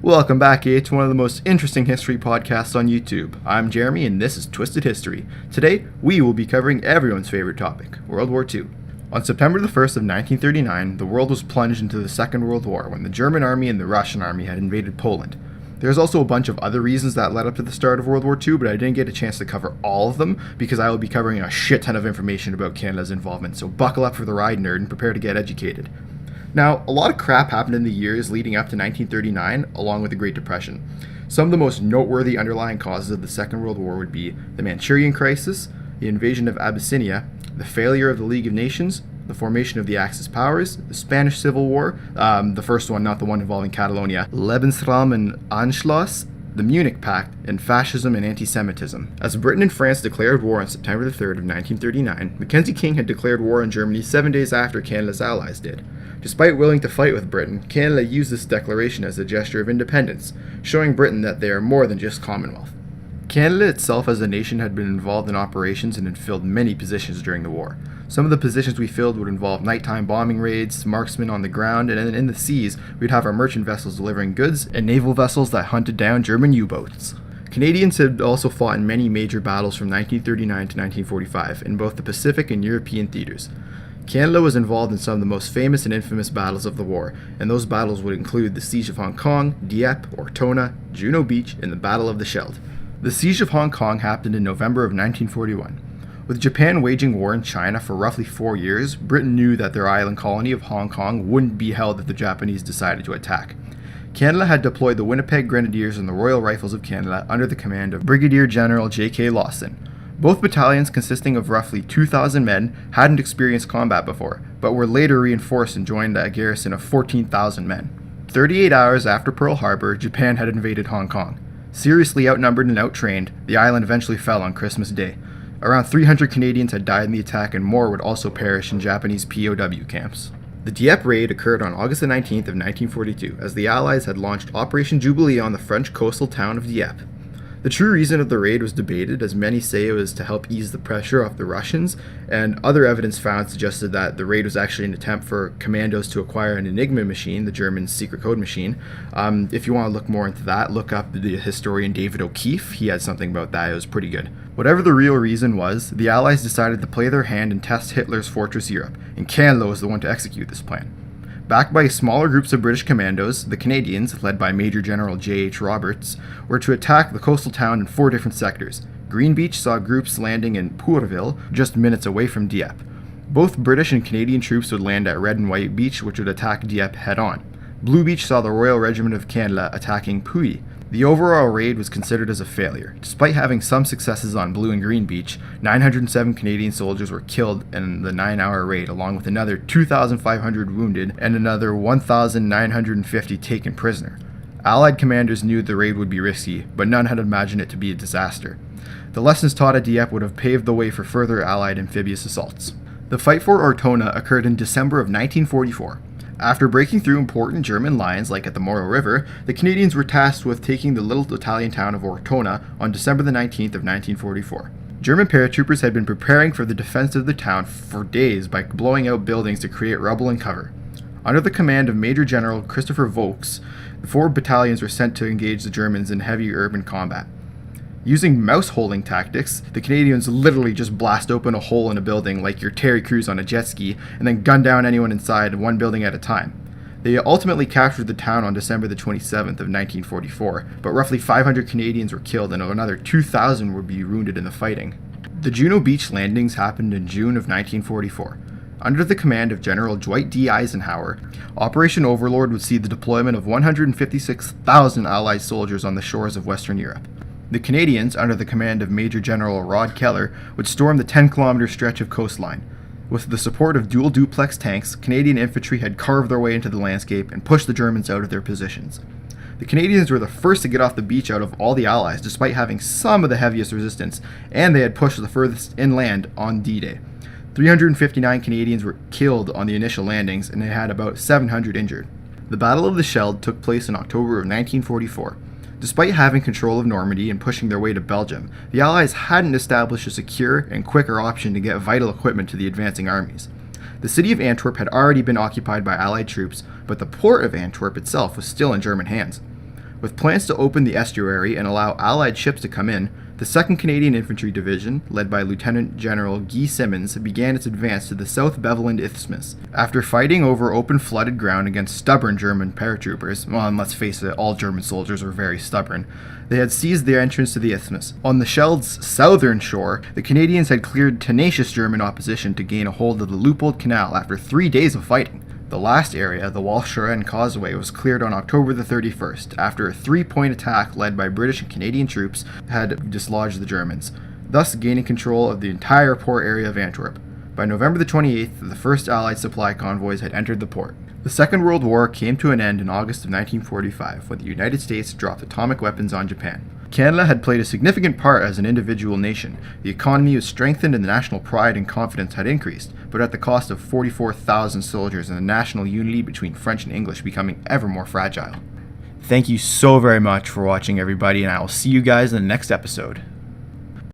Welcome back, to one of the most interesting history podcasts on YouTube. I'm Jeremy, and this is Twisted History. Today, we will be covering everyone's favorite topic, World War II. On September the 1st of 1939, the world was plunged into the Second World War when the German army and the Russian army had invaded Poland. There's also a bunch of other reasons that led up to the start of World War II, but I didn't get a chance to cover all of them because I will be covering a shit ton of information about Canada's involvement, so buckle up for the ride, nerd, and prepare to get educated. Now, a lot of crap happened in the years leading up to 1939, along with the Great Depression. Some of the most noteworthy underlying causes of the Second World War would be the Manchurian Crisis, the invasion of Abyssinia, the failure of the League of Nations, the formation of the Axis powers, the Spanish Civil War, the first one, not the one involving Catalonia, Lebensraum and Anschluss, the Munich Pact, and fascism and anti-Semitism. As Britain and France declared war on September the 3rd of 1939, Mackenzie King had declared war on Germany 7 days after Canada's allies did. Despite willing to fight with Britain, Canada used this declaration as a gesture of independence, showing Britain that they are more than just Commonwealth. Canada itself as a nation had been involved in operations and had filled many positions during the war. Some of the positions we filled would involve nighttime bombing raids, marksmen on the ground, and in the seas, we'd have our merchant vessels delivering goods and naval vessels that hunted down German U-boats. Canadians had also fought in many major battles from 1939 to 1945 in both the Pacific and European theaters. Canada was involved in some of the most famous and infamous battles of the war, and those battles would include the Siege of Hong Kong, Dieppe, Ortona, Juneau Beach, and the Battle of the Scheldt. The Siege of Hong Kong happened in November of 1941. With Japan waging war in China for roughly 4 years, Britain knew that their island colony of Hong Kong wouldn't be held if the Japanese decided to attack. Canada had deployed the Winnipeg Grenadiers and the Royal Rifles of Canada under the command of Brigadier General J.K. Lawson. Both battalions, consisting of roughly 2,000 men, hadn't experienced combat before, but were later reinforced and joined a garrison of 14,000 men. 38 hours after Pearl Harbor, Japan had invaded Hong Kong. Seriously outnumbered and outtrained, the island eventually fell on Christmas Day. Around 300 Canadians had died in the attack, and more would also perish in Japanese POW camps. The Dieppe Raid occurred on August 19th of 1942, as the Allies had launched Operation Jubilee on the French coastal town of Dieppe. The true reason of the raid was debated, as many say it was to help ease the pressure off the Russians, and other evidence found suggested that the raid was actually an attempt for commandos to acquire an Enigma machine, the German secret code machine. If you want to look more into that, look up the historian David O'Keefe. He had something about that. It was pretty good. Whatever the real reason was, the Allies decided to play their hand and test Hitler's Fortress Europe, and Canada was the one to execute this plan. Backed by smaller groups of British commandos, the Canadians, led by Major General J.H. Roberts, were to attack the coastal town in 4 different sectors. Green Beach saw groups landing in Pourville, just minutes away from Dieppe. Both British and Canadian troops would land at Red and White Beach, which would attack Dieppe head-on. Blue Beach saw the Royal Regiment of Canada attacking Puy. The overall raid was considered as a failure. Despite having some successes on Blue and Green Beach, 907 Canadian soldiers were killed in the 9-hour raid, along with another 2,500 wounded and another 1,950 taken prisoner. Allied commanders knew the raid would be risky, but none had imagined it to be a disaster. The lessons taught at Dieppe would have paved the way for further Allied amphibious assaults. The fight for Ortona occurred in December of 1944. After breaking through important German lines like at the Moro River, the Canadians were tasked with taking the little Italian town of Ortona on December the 19th of 1944. German paratroopers had been preparing for the defense of the town for days by blowing out buildings to create rubble and cover. Under the command of Major General Christopher Vaux, the 4 battalions were sent to engage the Germans in heavy urban combat. Using mouse-holing tactics, the Canadians literally just blast open a hole in a building like your Terry Crews on a jet ski, and then gun down anyone inside, one building at a time. They ultimately captured the town on December the 27th of 1944, but roughly 500 Canadians were killed and another 2,000 would be wounded in the fighting. The Juneau Beach landings happened in June of 1944. Under the command of General Dwight D. Eisenhower, Operation Overlord would see the deployment of 156,000 Allied soldiers on the shores of Western Europe. The Canadians, under the command of Major General Rod Keller, would storm the 10-kilometer stretch of coastline. With the support of dual duplex tanks, Canadian infantry had carved their way into the landscape and pushed the Germans out of their positions. The Canadians were the first to get off the beach out of all the Allies, despite having some of the heaviest resistance, and they had pushed the furthest inland on D-Day. 359 Canadians were killed on the initial landings, and they had about 700 injured. The Battle of the Scheldt took place in October of 1944. Despite having control of Normandy and pushing their way to Belgium, the Allies hadn't established a secure and quicker option to get vital equipment to the advancing armies. The city of Antwerp had already been occupied by Allied troops, but the port of Antwerp itself was still in German hands. With plans to open the estuary and allow Allied ships to come in, the 2nd Canadian Infantry Division, led by Lieutenant General Guy Simmons, began its advance to the South Beveland Isthmus. After fighting over open flooded ground against stubborn German paratroopers, well, and let's face it, all German soldiers were very stubborn, they had seized their entrance to the isthmus. On the Scheldt's southern shore, the Canadians had cleared tenacious German opposition to gain a hold of the Leupold Canal after 3 days of fighting. The last area, the Walcheren Causeway, was cleared on October the 31st, after a 3-point attack led by British and Canadian troops had dislodged the Germans, thus gaining control of the entire port area of Antwerp. By November the 28th, the first Allied supply convoys had entered the port. The Second World War came to an end in August of 1945 when the United States dropped atomic weapons on Japan. Canada had played a significant part as an individual nation. The economy was strengthened and the national pride and confidence had increased, but at the cost of 44,000 soldiers and the national unity between French and English becoming ever more fragile. Thank you so very much for watching, everybody, and I will see you guys in the next episode.